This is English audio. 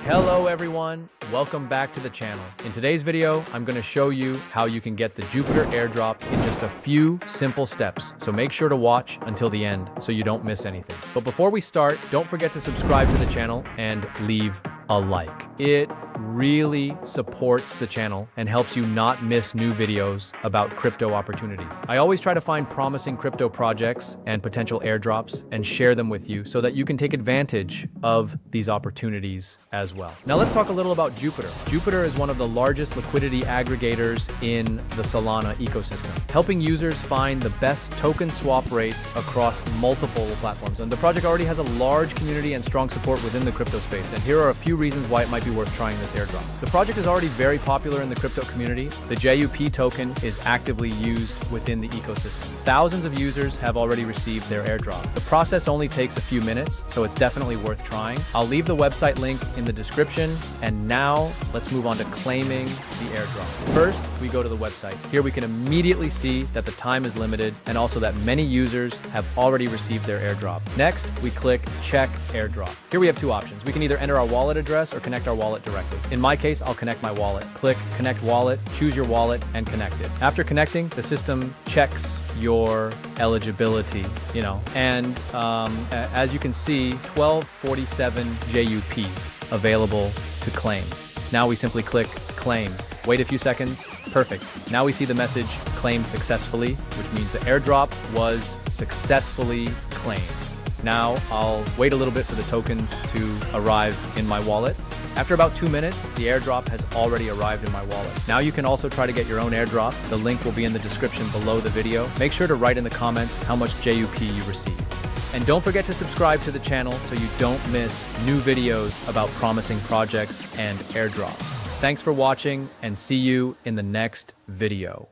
Hello everyone, welcome back to the channel. In today's video, I'm going to show you how you can get the Jupiter airdrop in just a few simple steps. So make sure to watch until the end so you don't miss anything. But before we start, don't forget to subscribe to the channel and leave a like. It really supports the channel and helps you not miss new videos about crypto opportunities. I always try to find promising crypto projects and potential airdrops and share them with you so that you can take advantage of these opportunities as well. Now let's talk a little about Jupiter. Jupiter is one of the largest liquidity aggregators in the Solana ecosystem, helping users find the best token swap rates across multiple platforms. And the project already has a large community and strong support within the crypto space. And here are a few reasons why it might be worth trying this airdrop. The project is already very popular in the crypto community. The JUP token is actively used within the ecosystem. Thousands of users have already received their airdrop. The process only takes a few minutes, so it's definitely worth trying. I'll leave the website link in the description. And now let's move on to claiming the airdrop. First, we go to the website. Here we can immediately see that the time is limited and also that many users have already received their airdrop. Next, we click check airdrop. Here we have two options. We can either enter our wallet address or connect our wallet directly. In my case, I'll connect my wallet. Click connect wallet, choose your wallet and connect it. After connecting, the system checks your eligibility, and as you can see, 1247 JUP available to claim. Now we simply click claim. Wait a few seconds. Perfect. Now we see the message claimed successfully, which means the airdrop was successfully claimed. Now I'll wait a little bit for the tokens to arrive in my wallet. After about 2 minutes, the airdrop has already arrived in my wallet. Now you can also try to get your own airdrop. The link will be in the description below the video. Make sure to write in the comments how much JUP you received. And don't forget to subscribe to the channel so you don't miss new videos about promising projects and airdrops. Thanks for watching and see you in the next video.